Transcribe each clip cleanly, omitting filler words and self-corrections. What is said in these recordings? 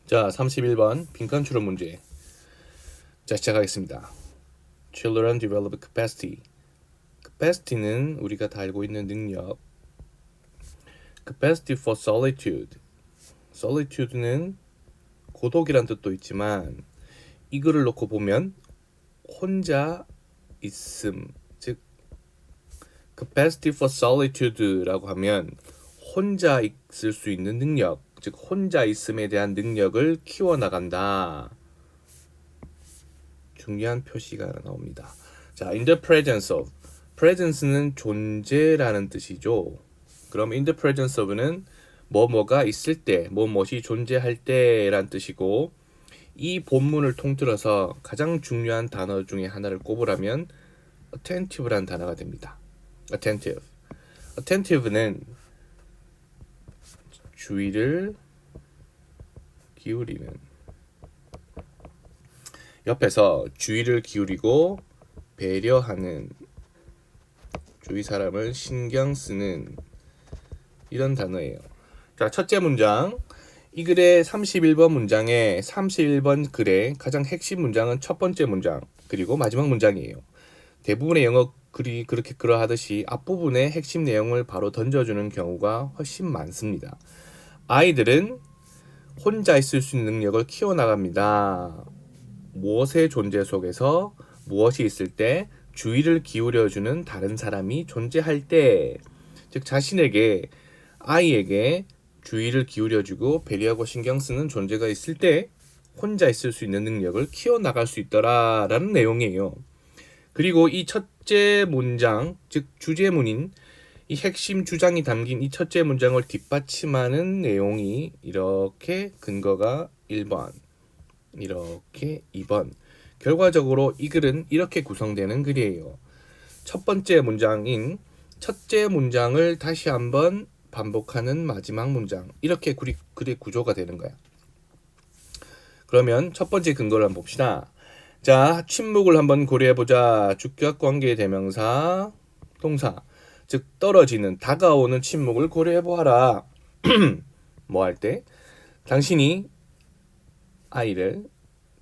자, 31번 빈칸 추론 문제. 자, 시작하겠습니다. Children develop capacity. capacity는 우리가 다 알고 있는 능력. capacity for solitude. solitude는 고독이란 뜻도 있지만 이 글을 놓고 보면 혼자 있음, 즉 capacity for solitude라고 하면 혼자 있을 수 있는 능력, 즉 혼자 있음에 대한 능력을 키워나간다. 중요한 표시가 나옵니다. 자, in the presence of. presence는 존재라는 뜻이죠. 그럼 in the presence of는 뭐뭐가 있을 때, 뭐뭐이 존재할 때란 뜻이고, 이 본문을 통틀어서 가장 중요한 단어 중에 하나를 꼽으라면 attentive란 단어가 됩니다. attentive. attentive는 주의를 기울이는, 옆에서 주의를 기울이고 배려하는, 주위 사람을 신경 쓰는 이런 단어예요. 자, 첫째 문장. 이 글의 31번 문장에 31번 글의 가장 핵심 문장은 첫 번째 문장 그리고 마지막 문장이에요. 대부분의 영어 글이 그렇게 그러하듯이 앞부분의 핵심 내용을 바로 던져주는 경우가 훨씬 많습니다. 아이들은 혼자 있을 수 있는 능력을 키워나갑니다. 무엇의 존재 속에서 무엇이 있을 때 주의를 기울여주는 다른 사람이 존재할 때, 즉 자신에게, 아이에게 주의를 기울여주고 배려하고 신경 쓰는 존재가 있을 때 혼자 있을 수 있는 능력을 키워나갈 수 있더라라는 내용이에요. 그리고 이 첫째 문장, 즉 주제문인 이 핵심 주장이 담긴 이 첫째 문장을 뒷받침하는 내용이 이렇게 근거가 1번, 이렇게 2번. 결과적으로 이 글은 이렇게 구성되는 글이에요. 첫 번째 문장인 첫째 문장을 다시 한번 반복하는 마지막 문장. 이렇게 글의 구조가 되는 거야. 그러면 첫 번째 근거를 한번 봅시다. 자, 침묵을 한번 고려해보자. 주격 관계 대명사 동사. 즉 떨어지는, 다가오는 침묵을 고려해보아라. 뭐 할 때? 당신이 아이를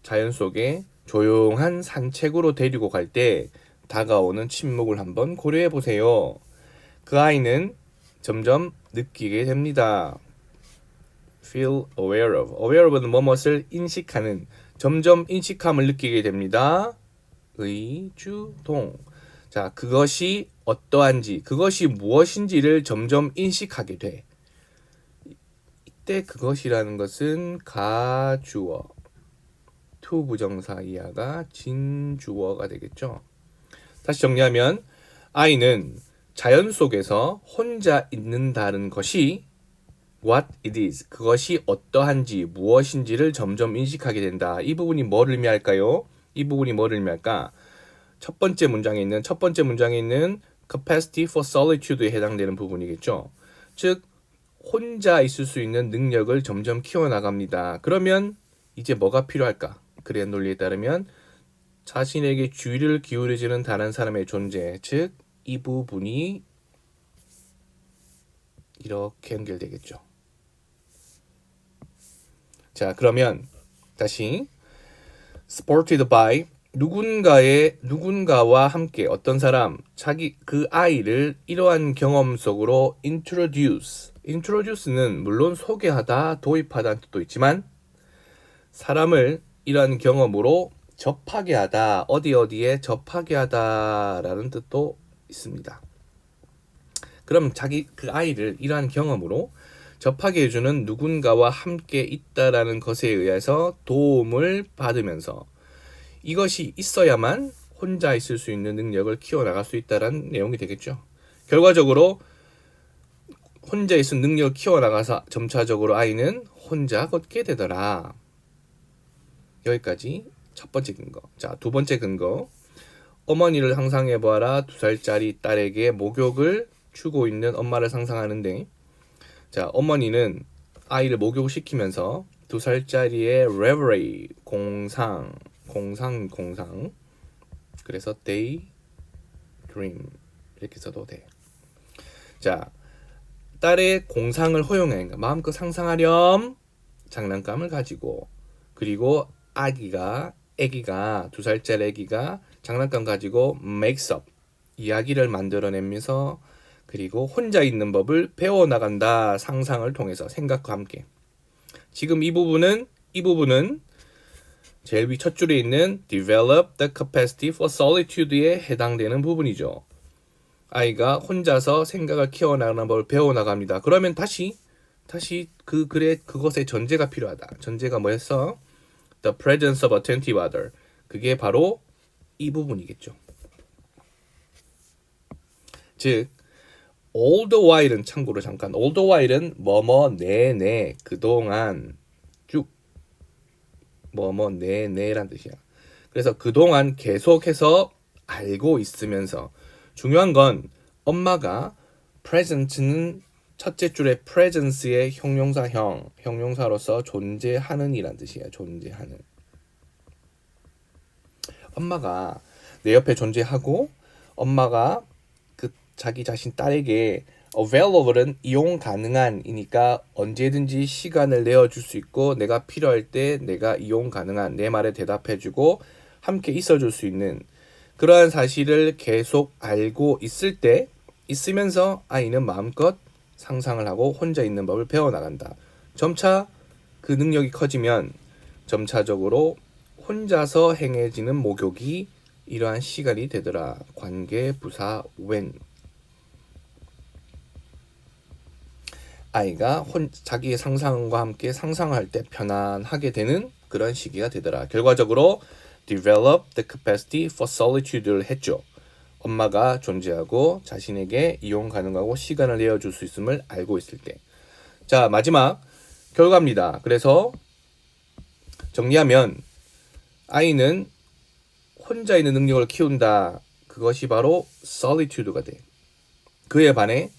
자연 속에 조용한 산책으로 데리고 갈 때 다가오는 침묵을 한번 고려해 보세요. 그 아이는 점점 느끼게 됩니다. feel aware of. aware of는 무엇을 인식하는, 점점 인식함을 느끼게 됩니다. 의, 주, 동. 자, 그것이 어떠한지, 그것이 무엇인지를 점점 인식하게 돼. 이때 그것이라는 것은 가주어, to 부정사 이하가 진주어가 되겠죠. 다시 정리하면 아이는 자연 속에서 혼자 있는다는 것이 what it is, 그것이 어떠한지 무엇인지를 점점 인식하게 된다. 이 부분이 뭐를 의미할까요? 이 부분이 뭐를 의미할까? 첫 번째 문장에 있는 capacity for solitude에 해당되는 부분이겠죠. 즉 혼자 있을 수 있는 능력을 점점 키워나갑니다. 그러면 이제 뭐가 필요할까? 글의 논리에 따르면 자신에게 주의를 기울여주는 다른 사람의 존재, 즉 이 부분이 이렇게 연결되겠죠. 자, 그러면 다시 supported by, 누군가와 함께 어떤 사람, 그 아이를 이러한 경험 속으로 introduce는 물론 소개하다, 도입하다는 뜻도 있지만 사람을 이러한 경험으로 접하게 하다, 어디에 접하게 하다라는 뜻도 있습니다. 그럼 그 아이를 이러한 경험으로 접하게 해주는 누군가와 함께 있다라는 것에 의해서 도움을 받으면서 이것이 있어야만 혼자 있을 수 있는 능력을 키워나갈 수 있다는 내용이 되겠죠. 결과적으로 혼자 있을 능력을 키워나가서 점차적으로 아이는 혼자 걷게 되더라. 여기까지 첫 번째 근거. 자, 두 번째 근거. 어머니를 상상해보아라. 2살짜리 딸에게 목욕을 주고 있는 엄마를 상상하는데, 자, 어머니는 아이를 목욕을 시키면서 2살짜리의 reverie, 공상. 그래서 daydream 이렇게 써도 돼. 자, 딸의 공상을 허용해. 마음껏 상상하렴. 장난감을 가지고 그리고 애기가 2살짜리 애기가 장난감 가지고 makes up 이야기를 만들어내면서 그리고 혼자 있는 법을 배워나간다. 상상을 통해서 생각과 함께. 지금 이 부분은 제일 위 첫 줄에 있는 develop the capacity for solitude에 해당되는 부분이죠. 아이가 혼자서 생각을 키워나가는 법을 배워나갑니다. 그러면 다시 그것의 전제가 필요하다. 전제가 뭐였어? The presence of attentive other. 그게 바로 이 부분이겠죠. 즉 all the while은 참고로 잠깐 all the while은 뭐뭐 내내 그동안 쭉 뭐뭐 내내란 뜻이야. 그래서 그동안 계속해서 알고 있으면서 중요한 건 엄마가 present는 첫째 줄에 presence의 형용사로서 존재하는 이란 뜻이야. 존재하는. 엄마가 내 옆에 존재하고 엄마가 그 자기 자신 딸에게 available은 이용 가능한이니까 언제든지 시간을 내어줄 수 있고 내가 필요할 때 내가 이용 가능한 내 말에 대답해주고 함께 있어줄 수 있는 그러한 사실을 계속 알고 있으면서 아이는 마음껏 상상을 하고 혼자 있는 법을 배워나간다. 점차 그 능력이 커지면 점차적으로 혼자서 행해지는 목욕이 이러한 시간이 되더라. 관계 부사 when. 아이가 자기의 상상과 함께 상상할 때 편안하게 되는 그런 시기가 되더라. 결과적으로 develop the capacity for solitude를 했죠. 엄마가 존재하고 자신에게 이용 가능하고 시간을 내어줄 수 있음을 알고 있을 때. 자, 마지막 결과입니다. 그래서 정리하면 아이는 혼자 있는 능력을 키운다. 그것이 바로 solitude가 돼. 그에 반해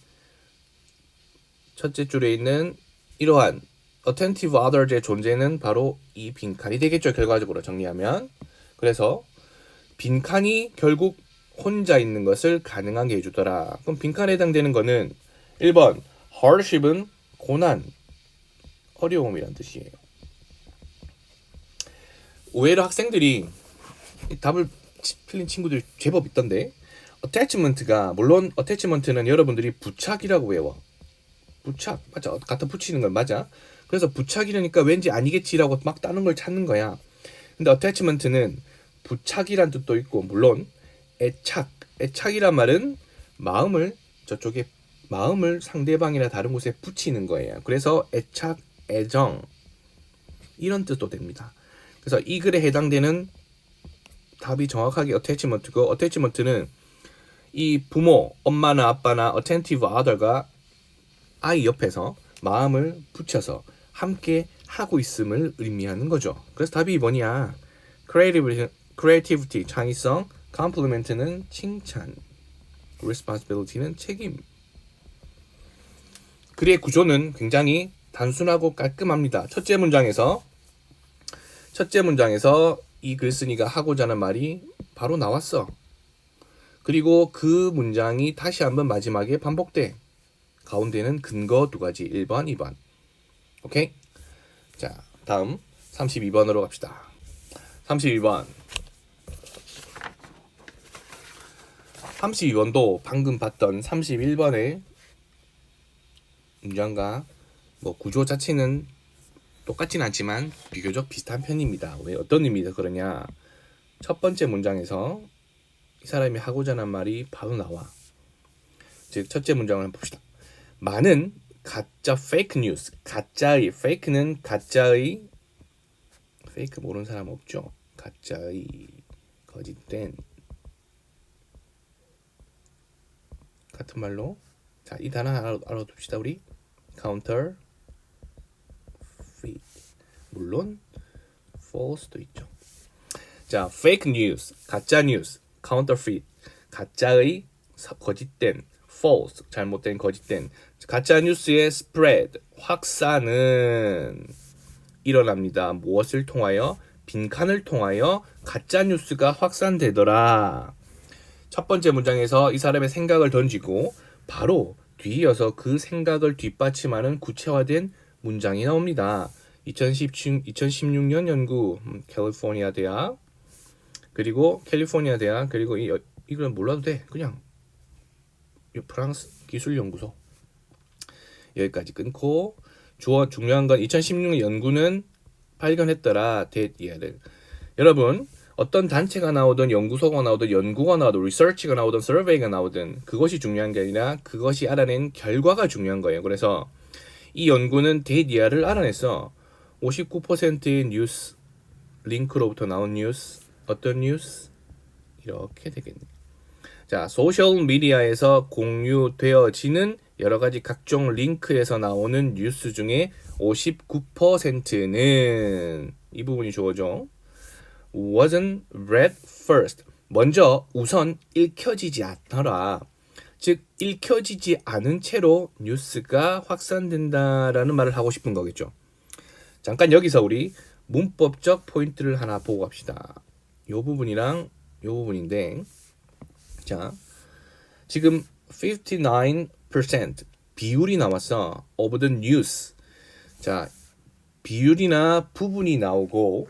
첫째 줄에 있는 이러한 attentive others의 존재는 바로 이 빈칸이 되겠죠. 결과적으로 정리하면. 그래서 빈칸이 결국 혼자 있는 것을 가능하게 해주더라. 그럼 빈칸에 해당되는 거는 1번 hardship은 고난, 어려움이란 뜻이에요. 의외로 학생들이 답을 틀린 친구들이 제법 있던데 attachment가 물론 attachment는 여러분들이 부착이라고 외워. 부착 맞아. 갖다 붙이는 건 맞아. 그래서 부착이라니까 왠지 아니겠지라고 막 다른 걸 찾는 거야. 근데 attachment는 부착이란 뜻도 있고 물론 애착이란 말은 마음을 상대방이나 다른 곳에 붙이는 거예요. 그래서 애착, 애정 이런 뜻도 됩니다. 그래서 이 글에 해당되는 답이 정확하게 attachment고 attachment는 이 부모, 엄마나 아빠나 attentive other가 아이 옆에서 마음을 붙여서 함께 하고 있음을 의미하는 거죠. 그래서 답이 뭐냐? creativity, 창의성, compliment는 칭찬, responsibility는 책임. 글의 구조는 굉장히 단순하고 깔끔합니다. 첫째 문장에서 이 글쓴이가 하고자 하는 말이 바로 나왔어. 그리고 그 문장이 다시 한번 마지막에 반복돼. 가운데는 근거 두 가지 1번, 2번. 오케이? 자, 다음 32번으로 갑시다. 32번도 방금 봤던 31번의 문장과 구조 자체는 똑같진 않지만 비교적 비슷한 편입니다. 왜 어떤 의미에서 그러냐? 첫 번째 문장에서 이 사람이 하고자 하는 말이 바로 나와. 즉 첫째 문장을 한번 봅시다. 많은 가짜 fake news, 가짜의 fake는 가짜의 fake 모르는 사람 없죠? 가짜의 거짓된 같은 말로 자, 이 단어 하나 알아둡시다. 우리 counterfeit 물론 false도 있죠. 자, fake news, 가짜 뉴스, counterfeit 가짜의 거짓된 false 잘못된 거짓된 가짜 뉴스의 spread 확산은 일어납니다. 무엇을 통하여? 빈칸을 통하여 가짜 뉴스가 확산되더라. 첫 번째 문장에서 이 사람의 생각을 던지고 바로 뒤이어서 그 생각을 뒷받침하는 구체화된 문장이 나옵니다. 2016년 연구 캘리포니아 대학 그리고 캘리포니아 대학 그리고 이건 몰라도 돼. 그냥 프랑스 기술연구소 여기까지 끊고 중요한 건 2016년 연구는 발견했더라. 얘를 여러분 어떤 단체가 나오든 연구소가 나오든 연구가 나오든 리서치가 나오든 서베이가 나오든 그것이 중요한 게 아니라 그것이 알아낸 결과가 중요한 거예요. 그래서 이 연구는 데이터를 알아냈어. 59%의 뉴스 링크로부터 나온 뉴스 어떤 뉴스 이렇게 되겠네. 자, 소셜 미디어에서 공유되어지는 여러 가지 각종 링크에서 나오는 뉴스 중에 59%는 이 부분이 주어져. wasn't read first. 먼저 우선 읽혀지지 않더라. 즉 읽혀지지 않은 채로 뉴스가 확산된다라는 말을 하고 싶은 거겠죠. 잠깐 여기서 우리 문법적 포인트를 하나 보고 갑시다. 요 부분이랑 요 부분인데 자 지금 59% 비율이 나왔어. of the news. 자 비율이나 부분이 나오고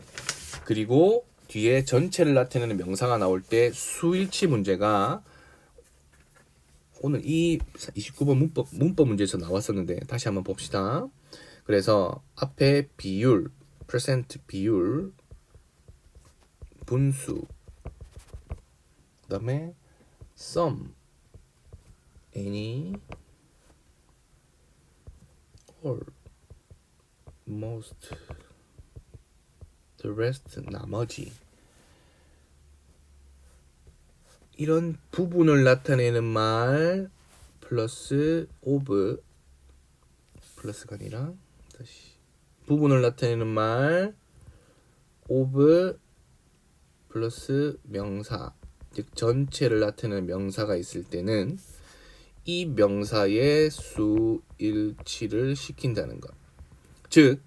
그리고 뒤에 전체를 나타내는 명사가 나올 때 수일치 문제가 오늘 이 29번 문법 문제에서 나왔었는데 다시 한번 봅시다. 그래서 앞에 비율, percent 비율, 분수, 그 다음에 some, any, all, most, the rest, 나머지 이런 부분을 나타내는 말 플러스 of 플러스가 아니라 다시 부분을 나타내는 말 of 플러스 명사 즉 전체를 나타내는 명사가 있을 때는 이 명사의 수일치를 시킨다는 것. 즉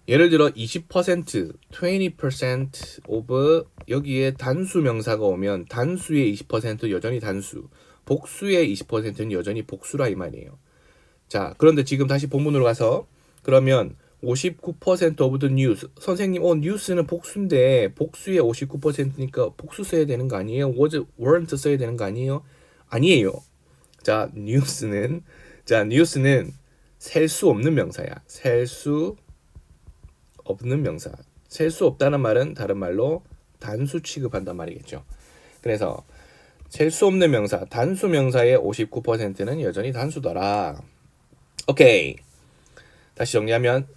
예를 들어 20%, 20% of 여기에 단수 명사가 오면 단수의 20% 여전히 단수, 복수의 20%는 여전히 복수라 이 말이에요. 자, 그런데 지금 다시 본문으로 가서 그러면 59% of the news. 선생님, 뉴스는 복수인데 복수의 59%니까 복수 써야 되는 거 아니에요? weren't 써야 되는 거 아니에요? 아니에요. 자, 뉴스는 셀 수 없는 명사야. 셀 수 없는 명사. 셀 수 없다는 말은 다른 말로 단수 취급한단 말이겠죠. 그래서 셀 수 없는 명사, 단수 명사의 59%는 여전히 단수더라. 오케이. 다시 정리하면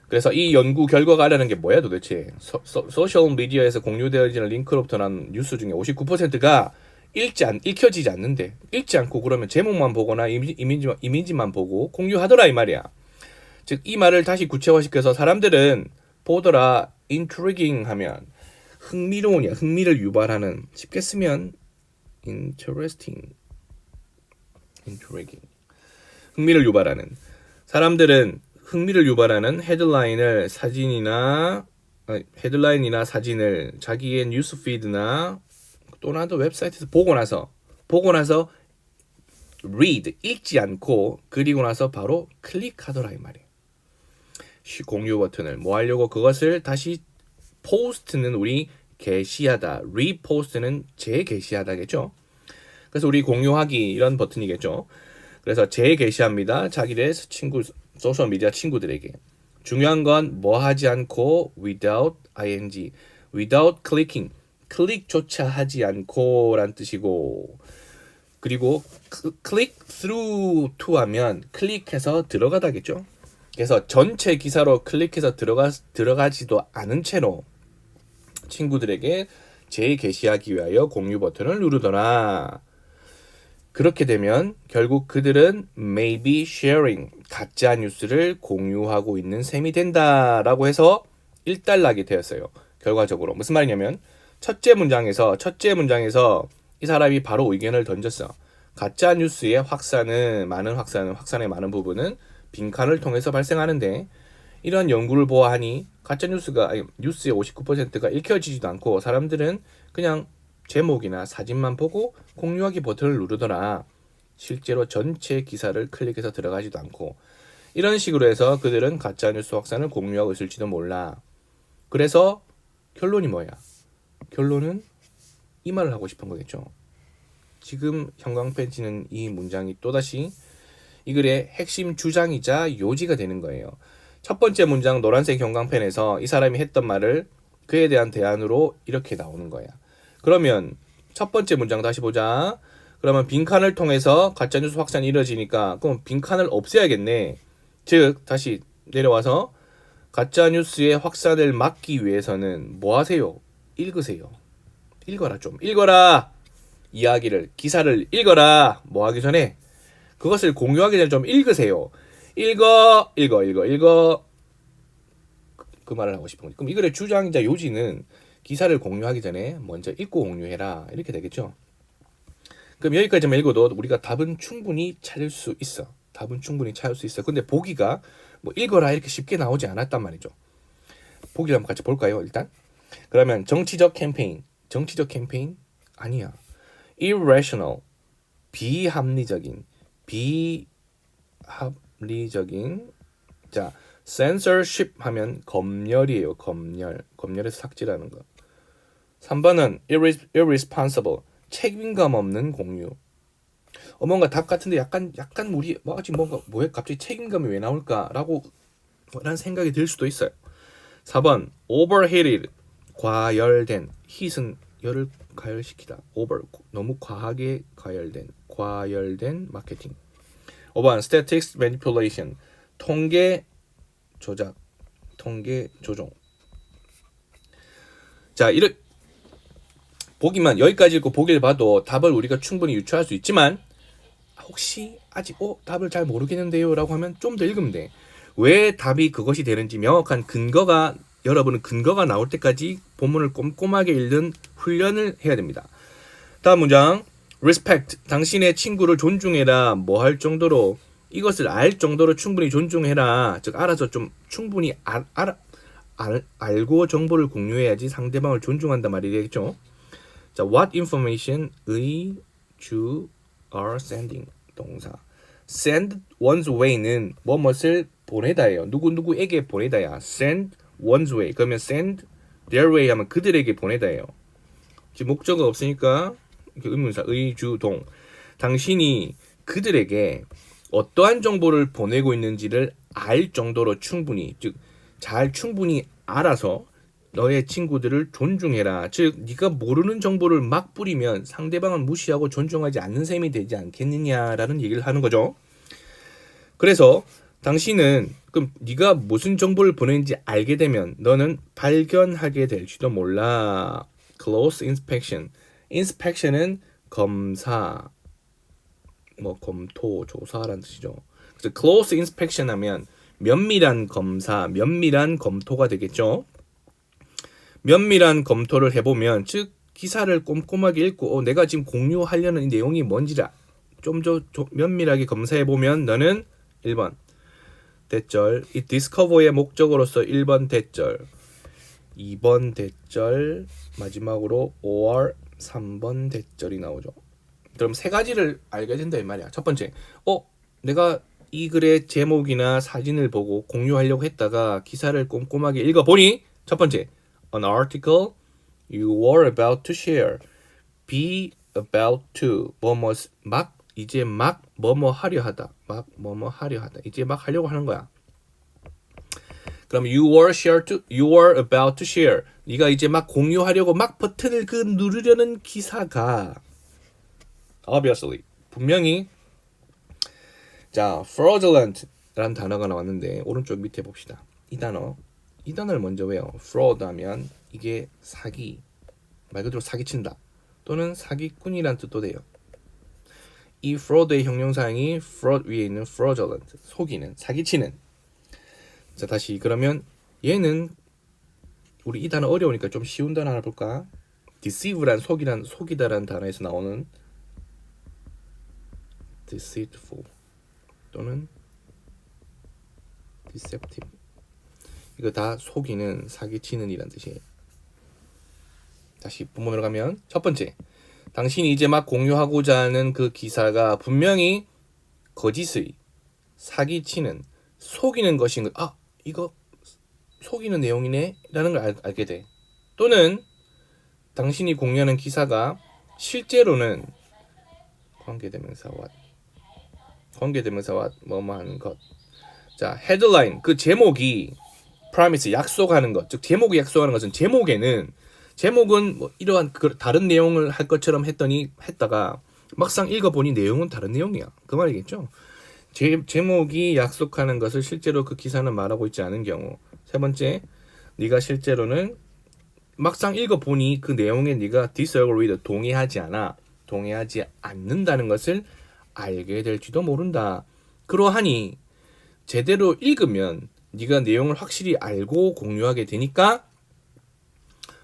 그래서 이 연구 결과가 알아낸 게 뭐야 도대체? 소셜 미디어에서 공유되어지는 링크로부터 난 뉴스 중에 59%가 읽혀지지 않는데 읽지 않고 그러면 제목만 보거나 이미지만 보고 공유하더라 이 말이야. 즉 이 말을 다시 구체화시켜서 사람들은 보더라 intriguing 하면 흥미로우냐 흥미를 유발하는 쉽게 쓰면 interesting intriguing 흥미를 유발하는 사람들은 흥미를 유발하는 헤드라인이나 사진을 자기의 뉴스피드나 또는 웹사이트에서 보고 나서 read 읽지 않고 그리고 나서 바로 클릭하더라 이 말이에요. 공유 버튼을 뭐 하려고 그것을 다시 포스트는 우리 게시하다, 리포스트는 재게시하다겠죠. 그래서 우리 공유하기 이런 버튼이겠죠. 그래서 재게시합니다. 자기의 소셜 미디어 친구들에게. 중요한 건 뭐 하지 않고 without ing, without clicking, 클릭조차 하지 않고 란 뜻이고 그리고 click through to 하면 클릭해서 들어가다겠죠. 그래서 전체 기사로 클릭해서 들어가지도 않은 채로 친구들에게 재게시하기 위하여 공유 버튼을 누르더라. 그렇게 되면 결국 그들은 maybe sharing, 가짜 뉴스를 공유하고 있는 셈이 된다라고 해서 일단락이 되었어요. 결과적으로 무슨 말이냐면 첫째 문장에서 이 사람이 바로 의견을 던졌어. 가짜 뉴스의 확산의 많은 부분은 빈칸을 통해서 발생하는데 이런 연구를 보아하니 가짜 뉴스의 59%가 읽혀지지도 않고 사람들은 그냥 제목이나 사진만 보고 공유하기 버튼을 누르더라. 실제로 전체 기사를 클릭해서 들어가지도 않고 이런 식으로 해서 그들은 가짜뉴스 확산을 공유하고 있을지도 몰라. 그래서 결론이 뭐야? 결론은 이 말을 하고 싶은 거겠죠. 지금 형광펜치는 이 문장이 또다시 이 글의 핵심 주장이자 요지가 되는 거예요. 첫 번째 문장 노란색 형광펜에서 이 사람이 했던 말을 그에 대한 대안으로 이렇게 나오는 거야. 그러면 첫 번째 문장 다시 보자. 그러면 빈칸을 통해서 가짜뉴스 확산이 이루어지니까 그럼 빈칸을 없애야겠네. 즉 다시 내려와서 가짜뉴스의 확산을 막기 위해서는 뭐 하세요? 읽으세요. 읽어라 좀. 읽어라. 이야기를, 기사를 읽어라. 뭐 하기 전에? 그것을 공유하기 전에 좀 읽으세요. 읽어. 그 말을 하고 싶은 거지. 그럼 이 글의 주장이자 요지는 기사를 공유하기 전에 먼저 읽고 공유해라. 이렇게 되겠죠. 그럼 여기까지만 읽어도 우리가 답은 충분히 찾을 수 있어. 근데 보기가 뭐 읽어라 이렇게 쉽게 나오지 않았단 말이죠. 보기를 한번 같이 볼까요? 일단. 그러면 정치적 캠페인 아니야. irrational, 비합리적인. 자, censorship 하면 검열이에요. 검열에서 삭제라는 거. 3번은 irresponsible, 책임감 없는 공유. 뭔가 답 같은데 약간 우리 뭐지 뭔가 뭐에 갑자기 책임감이 왜 나올까라고 라는 생각이 들 수도 있어요. 4번 overheated, 과열된. heat은 열을 가열시키다. over, 너무 과하게 과열된 마케팅. 5번 statistics manipulation, 통계 조작, 통계 조종. 자, 이런 보기만 여기까지 읽고 보기를 봐도 답을 우리가 충분히 유추할 수 있지만 혹시 아직 답을 잘 모르겠는데요 라고 하면 좀 더 읽으면 돼. 왜 답이 그것이 되는지 명확한 근거가, 여러분은 근거가 나올 때까지 본문을 꼼꼼하게 읽는 훈련을 해야 됩니다. 다음 문장. respect, 당신의 친구를 존중해라. 뭐 할 정도로, 이것을 알 정도로 충분히 존중해라. 즉 알아서 좀 충분히 알고 정보를 공유해야지 상대방을 존중한단 말이 되겠죠. 자, what information 주 are sending 동사. send one's way는 뭐뭇을 보내다예요. 누구에게 보내다야. send one's way. 그러면 send their way 하면 그들에게 보내다예요. 지금 목적어가 없으니까 의문사 주 동. 당신이 그들에게 어떠한 정보를 보내고 있는지를 알 정도로 충분히, 즉 충분히 알아서 너의 친구들을 존중해라. 즉 네가 모르는 정보를 막 뿌리면 상대방을 무시하고 존중하지 않는 셈이 되지 않겠느냐라는 얘기를 하는 거죠. 그래서 당신은 그럼 네가 무슨 정보를 보내는지 알게 되면 너는 발견하게 될지도 몰라. close inspection. inspection은 검사, 검토, 조사라는 뜻이죠. 그래서 close inspection 하면 면밀한 검사, 면밀한 검토가 되겠죠. 면밀한 검토를 해보면, 즉 기사를 꼼꼼하게 읽고 내가 지금 공유하려는 이 내용이 뭔지를 좀 더 면밀하게 검사해보면 너는 1번 대절, 이 discover의 목적으로서 1번 대절, 2번 대절, 마지막으로 or 3번 대절이 나오죠. 그럼 세 가지를 알게 된다 이 말이야. 첫 번째, 내가 이 글의 제목이나 사진을 보고 공유하려고 했다가 기사를 꼼꼼하게 읽어보니, 첫 번째, an article you were about to share, be about to, 이제 막 뭐뭐 하려 하다, 이제 막 하려고 하는 거야. 그럼 you were about to share, 네가 이제 막 공유하려고 막 버튼을 누르려는 기사가 obviously, 분명히, 자, fraudulent라는 단어가 나왔는데 오른쪽 밑에 봅시다. 이 단어를 먼저 외워. fraud 하면 이게 사기, 말 그대로 사기친다 또는 사기꾼이란 뜻도 돼요. 이 fraud의 형용사형이 fraud 위에 있는 fraudulent, 속이는, 사기치는. 자, 다시 그러면 얘는 우리 이 단어 어려우니까 좀 쉬운 단어 하나 볼까? deceive란 속이다라는 단어에서 나오는 deceitful 또는 deceptive. 이거 다 속이는, 사기치는 이란 뜻이에요. 다시 본문으로 가면 첫 번째, 당신이 이제 막 공유하고자 하는 그 기사가 분명히 거짓의, 사기치는, 속이는 것인 이거 속이는 내용이네 라는 걸 알게 돼. 또는 당신이 공유하는 기사가 실제로는 관계대명사와 뭐뭐하는 것. 자, 헤드라인 그 제목이 promise 약속하는 것. 즉 제목이 약속하는 것은 제목은 뭐 이러한 다른 내용을 할 것처럼 했다가 막상 읽어보니 내용은 다른 내용이야. 그 말이겠죠. 제목이 약속하는 것을 실제로 그 기사는 말하고 있지 않은 경우. 세 번째, 네가 실제로는 막상 읽어보니 그 내용에 네가 disagree, 동의하지 않는다는 것을 알게 될지도 모른다. 그러하니 제대로 읽으면 네가 내용을 확실히 알고 공유하게 되니까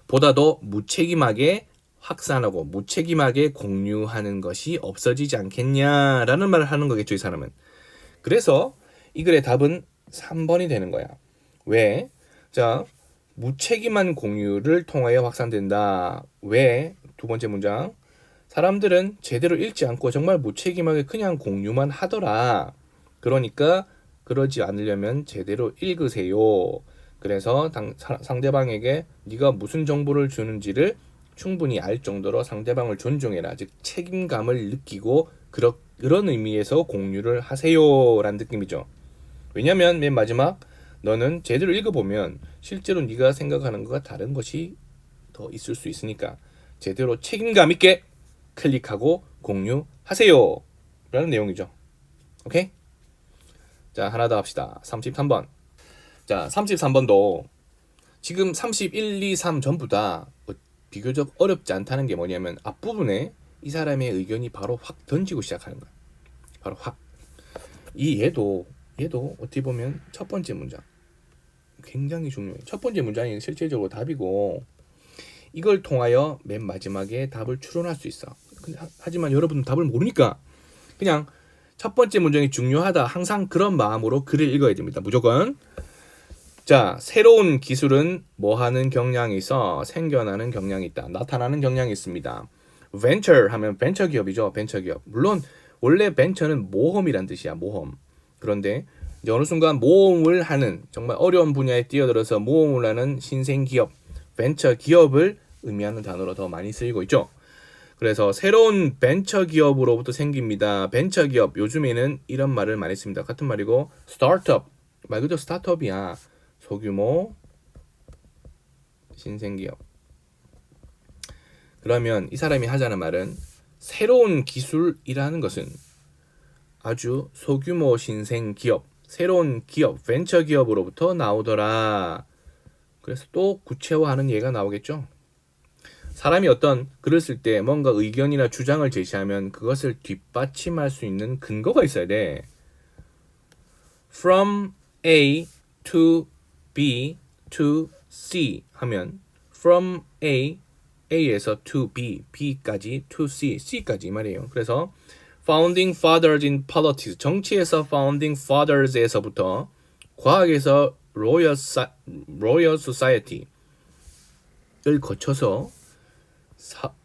보다 더 무책임하게 확산하고 무책임하게 공유하는 것이 없어지지 않겠냐라는 말을 하는 거겠죠, 이 사람은. 그래서 이 글의 답은 3번이 되는 거야. 왜? 자, 무책임한 공유를 통하여 확산된다. 왜? 두 번째 문장. 사람들은 제대로 읽지 않고 정말 무책임하게 그냥 공유만 하더라. 그러니까 그러지 않으려면 제대로 읽으세요. 그래서 상대방에게 네가 무슨 정보를 주는지를 충분히 알 정도로 상대방을 존중해라. 즉 책임감을 느끼고 그런 의미에서 공유를 하세요 라는 느낌이죠. 왜냐면 맨 마지막 너는 제대로 읽어보면 실제로 네가 생각하는 것과 다른 것이 더 있을 수 있으니까 제대로 책임감 있게 클릭하고 공유하세요 라는 내용이죠. 오케이? 자, 하나 더 합시다. 33번. 자, 33번도 지금 31, 2, 3 전부 다 비교적 어렵지 않다는 게 뭐냐면 앞부분에 이 사람의 의견이 바로 확 던지고 시작하는 거야. 바로 확. 얘도 어떻게 보면 첫 번째 문장 굉장히 중요해. 첫 번째 문장이 실질적으로 답이고 이걸 통하여 맨 마지막에 답을 추론할 수 있어. 하지만 여러분은 답을 모르니까 그냥 첫 번째 문장이 중요하다. 항상 그런 마음으로 글을 읽어야 됩니다. 무조건. 자, 새로운 기술은 뭐 하는 경향이 있어? 생겨나는 경향이 있다. 나타나는 경향이 있습니다. 벤처 하면 벤처 기업이죠. 벤처 기업. 물론 원래 벤처는 모험이란 뜻이야. 모험. 그런데 이제 어느 순간 모험을 하는 정말 어려운 분야에 뛰어들어서 모험을 하는 신생 기업, 벤처 기업을 의미하는 단어로 더 많이 쓰이고 있죠. 그래서 새로운 벤처 기업으로부터 생깁니다. 벤처 기업 요즘에는 이런 말을 많이 씁니다. 같은 말이고 스타트업 말 그대로 스타트업이야. 소규모 신생 기업. 그러면 이 사람이 하자는 말은 새로운 기술이라는 것은 아주 소규모 신생 기업, 새로운 기업, 벤처 기업으로부터 나오더라. 그래서 또 구체화하는 예가 나오겠죠. 사람이 어떤 글을 쓸 때 뭔가 의견이나 주장을 제시하면 그것을 뒷받침할 수 있는 근거가 있어야 돼. From A to B to C 하면 from A에서 to B, B까지 to C, C까지 말이에요. 그래서 Founding Fathers in Politics, 정치에서 Founding Fathers에서부터 과학에서 Royal Society를 거쳐서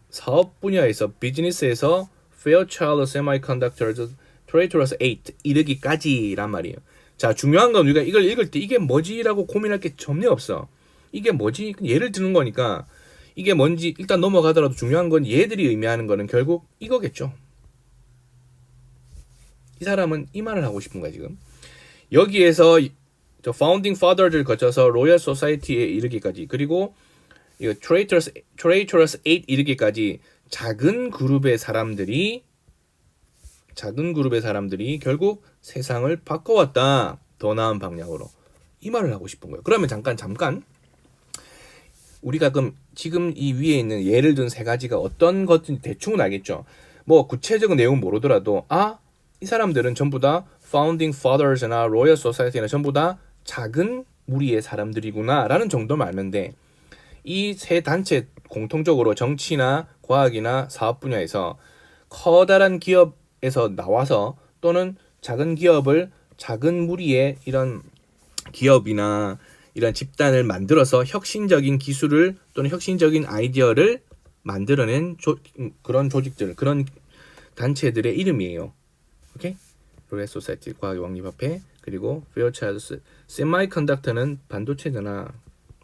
사업 분야에서 비즈니스에서 Fairchild Semiconductors, Traitorous 8 이르기까지란 말이에요. 자, 중요한 건 우리가 이걸 읽을 때 이게 뭐지라고 고민할 게 전혀 없어. 이게 뭐지? 예를 드는 거니까 이게 뭔지 일단 넘어가더라도 중요한 건 얘들이 의미하는 거는 결국 이거겠죠. 이 사람은 이 말을 하고 싶은 거야 지금. 여기에서 저 Founding Fathers를 거쳐서 Royal Society에 이르기까지 그리고 이거 Traitorous 8 이르기까지 작은 그룹의 사람들이 결국 세상을 바꿔왔다. 더 나은 방향으로. 이 말을 하고 싶은 거예요. 그러면 잠깐 우리가 그럼 지금 이 위에 있는 예를 든 세 가지가 어떤 것인지 대충은 알겠죠. 뭐 구체적인 내용은 모르더라도 이 사람들은 전부 다 Founding Fathers나 Royal Society나 전부 다 작은 무리의 사람들이구나 라는 정도만 알면 돼. 이 세 단체 공통적으로 정치나 과학이나 사업 분야에서 커다란 기업에서 나와서 또는 작은 기업을 작은 무리의 이런 기업이나 이런 집단을 만들어서 혁신적인 기술을 또는 혁신적인 아이디어를 만들어낸 그런 조직들, 그런 단체들의 이름이에요. 오케이? 로얄 소사이티 과학의 왕립협회 그리고 Fairchild's Semiconductor는 반도체잖아.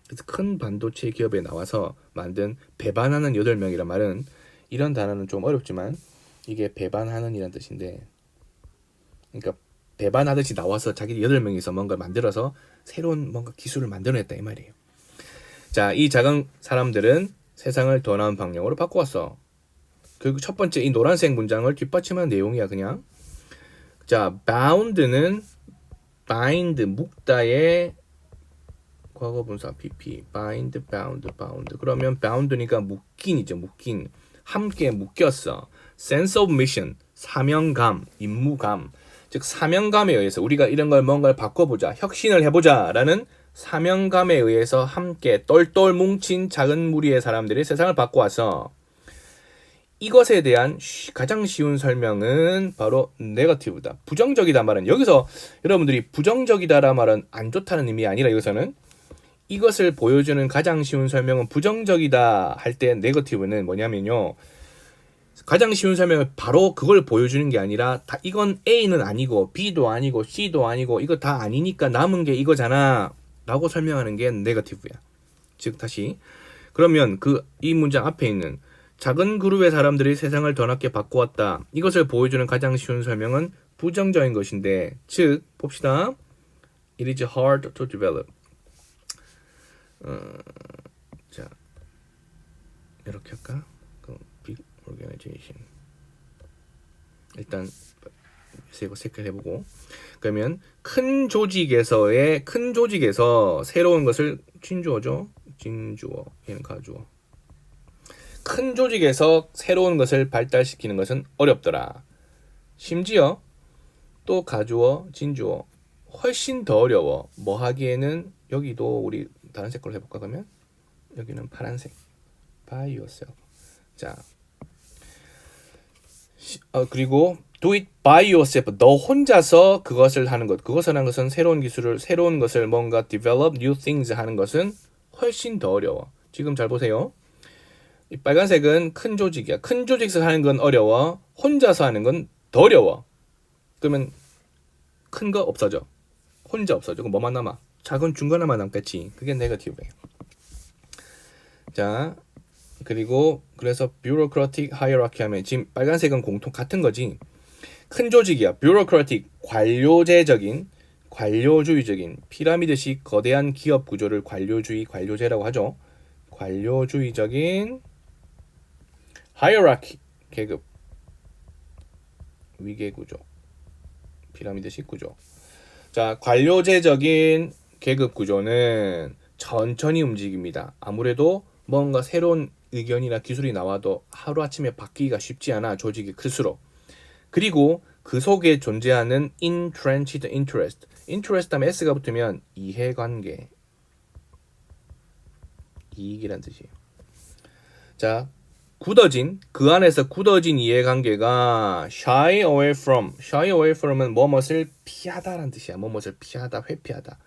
그래서 큰 반도체 기업에 나와서 만든 배반하는 8명이란 말은 이런 단어는 좀 어렵지만 이게 배반하는 이란 뜻인데, 그러니까 배반하듯이 나와서 자기 8명이서 뭔가 만들어서 새로운 뭔가 기술을 만들어냈다 이 말이에요. 자, 이 작은 사람들은 세상을 더 나은 방향으로 바꿔왔어. 그 첫 번째 이 노란색 문장을 뒷받침하는 내용이야 그냥. 자, bound는 bind 묶다의 과거분사 pp bind bound bound. 그러면 bound니까 묶인이죠. 묶인. 함께 묶였어. sense of mission 사명감 임무감. 즉 사명감에 의해서 우리가 이런 걸 뭔가를 바꿔보자 혁신을 해보자 라는 사명감에 의해서 함께 똘똘 뭉친 작은 무리의 사람들이 세상을 바꿔와서 이것에 대한 가장 쉬운 설명은 바로 네거티브다. 부정적이다 말은 여기서 여러분들이 부정적이다라 말은 안 좋다는 의미 아니라 여기서는 이것을 보여주는 가장 쉬운 설명은 부정적이다 할 때 네거티브는 뭐냐면요. 가장 쉬운 설명은 바로 그걸 보여주는 게 아니라 다 이건 A는 아니고 B도 아니고 C도 아니고 이거 다 아니니까 남은 게 이거잖아 라고 설명하는 게 네거티브야. 즉 다시 그러면 이 문장 앞에 있는 작은 그룹의 사람들이 세상을 더 낫게 바꾸었다. 이것을 보여주는 가장 쉬운 설명은 부정적인 것인데, 즉 봅시다. It is hard to develop. 자, 이렇게 할까? Big organization. 일단 이거 색깔해보고. 그러면 큰 조직에서 새로운 것을 진주어죠. 진주어. 얘는 가주어. 큰 조직에서 새로운 것을 발달시키는 것은 어렵더라. 심지어 또 가주어, 진주어 훨씬 더 어려워. 뭐 하기에는 여기도 우리 다른 색깔로 해볼까 그러면? 여기는 파란색. By yourself. 자, 그리고 do it by yourself. 너 혼자서 그것을 하는 것. 그것을 하는 것은 새로운 것을 뭔가 develop new things 하는 것은 훨씬 더 어려워. 지금 잘 보세요. 이 빨간색은 큰 조직이야. 큰 조직에서 하는 건 어려워. 혼자서 하는 건 더 어려워. 그러면 큰 거 없어져. 혼자 없어져. 그럼 뭐만 남아? 작은 중간에만 남겠지. 그게 네거티브예요. 자, 그리고 그래서 bureaucratic hierarchy 하면 지금 빨간색은 같은 거지. 큰 조직이야. bureaucratic 관료주의적인 피라미드식 거대한 기업 구조를 관료제라고 하죠. 관료주의적인 hierarchy 계급 위계 구조 피라미드식 구조. 자, 관료제적인 계급 구조는 천천히 움직입니다. 아무래도 뭔가 새로운 의견이나 기술이 나와도 하루아침에 바뀌기가 쉽지 않아. 조직이 클수록. 그리고 그 속에 존재하는 entrenched interest. interest 다음에 s가 붙으면 이해관계. 이익이란 뜻이에요. 자, 그 안에서 굳어진 이해관계가 shy away from은 뭐뭇을 피하다라는 뜻이야. 뭐뭇을 피하다, 회피하다.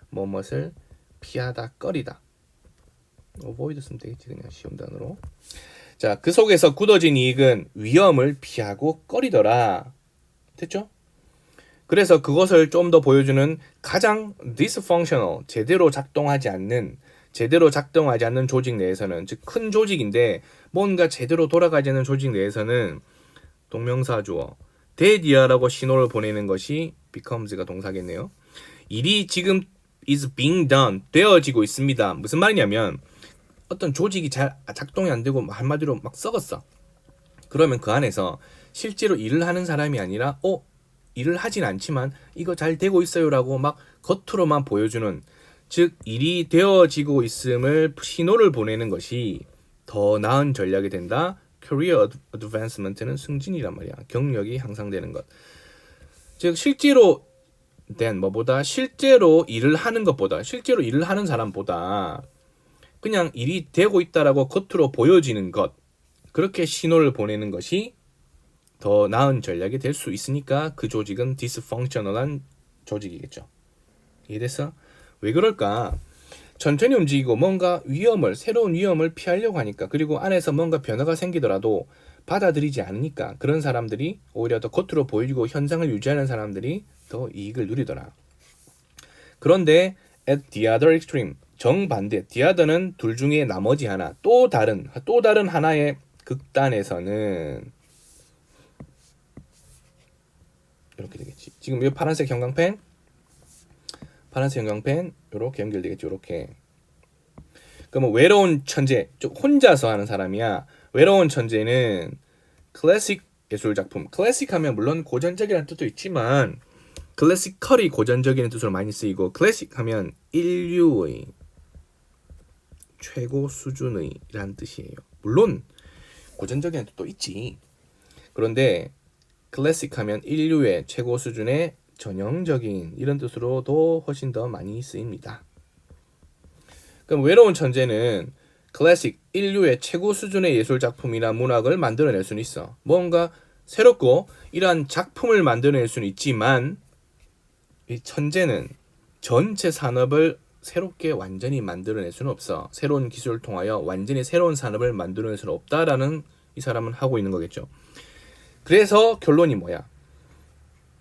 뭐뭇을 피하다, 꺼리다. avoid 쓰면 되겠지, 그냥 쉬운 단어로. 자, 그 속에서 굳어진 이익은 위험을 피하고 꺼리더라. 됐죠? 그래서 그것을 좀 더 보여주는 가장 dysfunctional, 제대로 작동하지 않는 조직 내에서는, 즉 큰 조직인데 뭔가 제대로 돌아가지 않는 조직 내에서는 동명사 주어 데디어라고 신호를 보내는 것이 becomes가 동사겠네요. 일이 지금 is being done, 되어지고 있습니다. 무슨 말이냐면 어떤 조직이 잘 작동이 안 되고 한마디로 막 썩었어. 그러면 그 안에서 실제로 일을 하는 사람이 아니라 일을 하진 않지만 이거 잘 되고 있어요라고 막 겉으로만 보여주는, 즉 일이 되어지고 있음을 신호를 보내는 것이 더 나은 전략이 된다. Career advancement는 승진이란 말이야. 경력이 향상되는 것. 즉 실제로 일을 하는 사람보다 그냥 일이 되고 있다라고 겉으로 보여지는 것, 그렇게 신호를 보내는 것이 더 나은 전략이 될 수 있으니까 그 조직은 dysfunctional한 조직이겠죠. 이해됐어? 왜 그럴까? 천천히 움직이고 뭔가 새로운 위험을 피하려고 하니까, 그리고 안에서 뭔가 변화가 생기더라도 받아들이지 않으니까 그런 사람들이 오히려 더 겉으로 보이고 현상을 유지하는 사람들이 더 이익을 누리더라. 그런데 at the other extreme, 정반대, the other는 둘 중에 나머지 하나, 또 다른 하나의 극단에서는 이렇게 되겠지. 지금 이 파란색 형광펜 이렇게 연결되겠죠. 이렇게. 그러면 외로운 천재, 혼자서 하는 사람이야. 외로운 천재는 클래식 예술 작품. 클래식 하면 물론 고전적이라는 뜻도 있지만 클래시컬이 고전적인 뜻으로 많이 쓰이고, 클래식 하면 인류의 최고 수준의 라는 뜻이에요. 물론 고전적인 뜻도 있지. 그런데 클래식 하면 인류의 최고 수준의 전형적인 이런 뜻으로도 훨씬 더 많이 쓰입니다. 그럼 외로운 천재는 클래식, 인류의 최고 수준의 예술 작품이나 문학을 만들어낼 수는 있어. 뭔가 새롭고 이러한 작품을 만들어낼 수는 있지만 이 천재는 전체 산업을 새롭게 완전히 만들어낼 수는 없어. 새로운 기술을 통하여 완전히 새로운 산업을 만들어낼 수는 없다라는 이 사람은 하고 있는 거겠죠. 그래서 결론이 뭐야?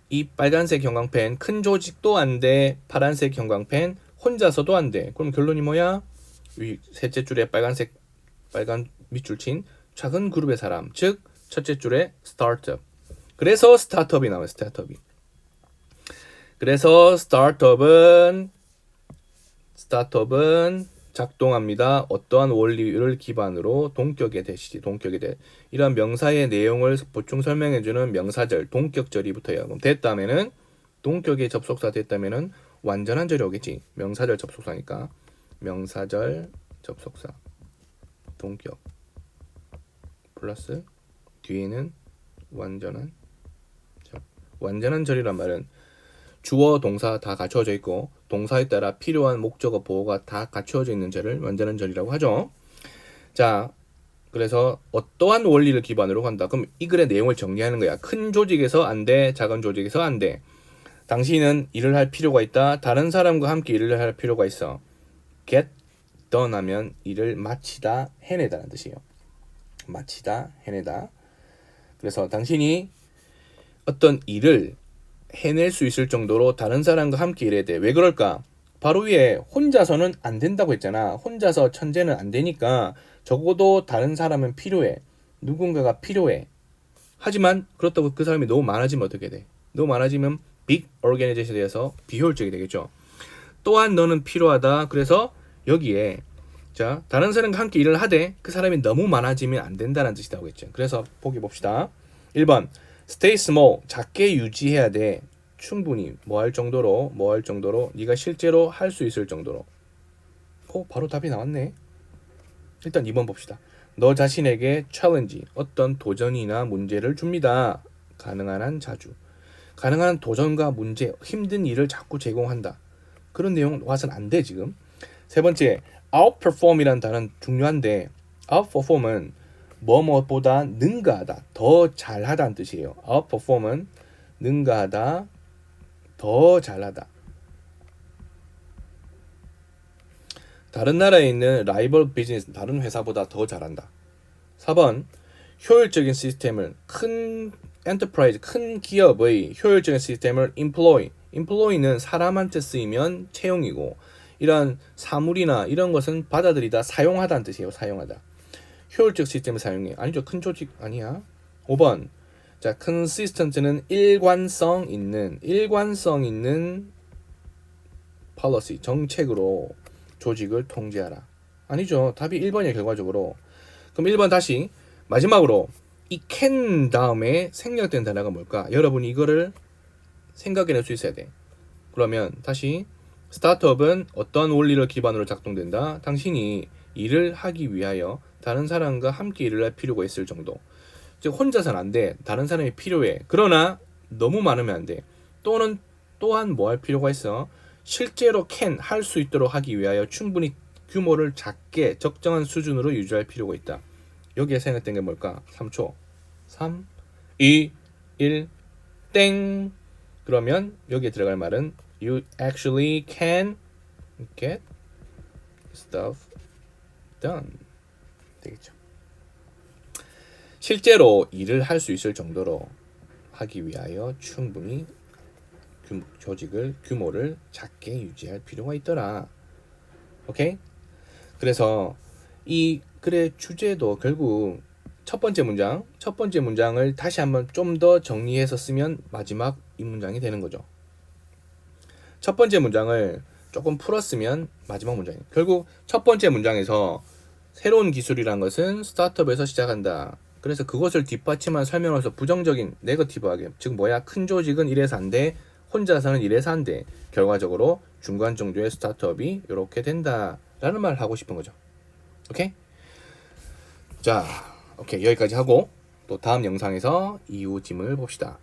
이 빨간색 형광펜 큰 조직도 안 돼. 파란색 형광펜 혼자서도 안 돼. 그럼 결론이 뭐야? 위 셋째 줄에 빨간 밑줄 친 작은 그룹의 사람, 즉 첫째 줄에 스타트업. 그래서 스타트업이 나와요. 그래서 스타트업은 작동합니다. 어떠한 원리를 기반으로 동격의 대. 이러한 명사의 내용을 보충 설명해주는 명사절, 동격절이 붙어요. 그럼 됐다면은 동격의 접속사 됐다면은 완전한 절이 오겠지. 명사절 접속사니까 명사절 접속사 동격 플러스 뒤에는 완전한 절. 완전한 절이란 말은 주어 동사 다 갖춰져 있고 동사에 따라 필요한 목적어 보호가 다 갖추어져 있는 절을 완전한 절이라고 하죠. 자, 그래서 어떠한 원리를 기반으로 한다. 그럼 이 글의 내용을 정리하는 거야. 큰 조직에서 안 돼, 작은 조직에서 안 돼. 당신은 일을 할 필요가 있다. 다른 사람과 함께 일을 할 필요가 있어. get done 하면 일을 마치다, 해내다라는 뜻이에요. 마치다, 해내다. 그래서 당신이 어떤 일을 해낼 수 있을 정도로 다른 사람과 함께 일해야 돼. 왜 그럴까? 바로 위에 혼자서는 안 된다고 했잖아. 혼자서 천재는 안 되니까 적어도 다른 사람은 필요해. 누군가가 필요해. 하지만 그렇다고 그 사람이 너무 많아지면 어떻게 돼? 너무 많아지면 빅 오르가니제이션에 대해서 비효율적이 되겠죠. 또한 너는 필요하다. 그래서 여기에 자 다른 사람과 함께 일을 하되 그 사람이 너무 많아지면 안 된다는 뜻이라고 했죠. 그래서 보기 봅시다. 1번 stay small, 작게 유지해야 돼. 충분히 뭐 할 정도로 네가 실제로 할 수 있을 정도로. 바로 답이 나왔네. 일단 2번 봅시다. 너 자신에게 챌린지, 어떤 도전이나 문제를 줍니다. 가능한 한 자주. 가능한 한 도전과 문제, 힘든 일을 자꾸 제공한다. 그런 내용 와서는 안 돼 지금. 세 번째, outperform이라는 단어는 중요한데 outperform은 뭐뭐보다 능가하다, 더 잘하다는 뜻이에요. outperform은 능가하다, 더 잘하다. 다른 나라에 있는 라이벌 비즈니스, 다른 회사보다 더 잘한다. 4번, 효율적인 시스템을 큰 엔터프라이즈, 큰 기업의 효율적인 시스템을 employ는 사람한테 쓰이면 채용이고 이런 사물이나 이런 것은 받아들이다, 사용하다는 뜻이에요. 사용하다. 효율적 시스템을 사용해. 아니죠. 큰 조직 아니야. 5번. 자, consistent는 일관성 있는 policy, 정책으로 조직을 통제하라. 아니죠. 답이 1번이에요. 결과적으로. 그럼 1번 다시 마지막으로 이 can 다음에 생략된 단어가 뭘까? 여러분이 이거를 생각해낼 수 있어야 돼. 그러면 다시 스타트업은 어떠한 원리를 기반으로 작동된다. 당신이 일을 하기 위하여 다른 사람과 함께 일을 할 필요가 있을 정도. 즉 혼자서는 안 돼. 다른 사람이 필요해. 그러나 너무 많으면 안 돼. 또한 뭐 할 필요가 있어? 실제로 할 수 있도록 하기 위하여 충분히 규모를 작게 적정한 수준으로 유지할 필요가 있다. 여기에 생각된 게 뭘까? 3초. 3, 2, 1, 땡. 그러면 여기에 들어갈 말은 You actually can get stuff done. 되겠죠. 실제로 일을 할 수 있을 정도로 하기 위하여 충분히 조직을 규모를 작게 유지할 필요가 있더라. 오케이? 그래서 이 글의 주제도 결국 첫 번째 문장을 다시 한번 좀 더 정리해서 쓰면 마지막 이 문장이 되는 거죠. 첫 번째 문장을 조금 풀었으면 마지막 문장이. 결국 첫 번째 문장에서 새로운 기술이란 것은 스타트업에서 시작한다. 그래서 그것을 뒷받침한 설명에서 부정적인 네거티브하게, 즉 뭐야, 큰 조직은 이래서 안 돼, 혼자서는 이래서 안 돼, 결과적으로 중간 정도의 스타트업이 이렇게 된다 라는 말을 하고 싶은 거죠. 오케이? 자, 오케이, 여기까지 하고 또 다음 영상에서 이후 짐을 봅시다.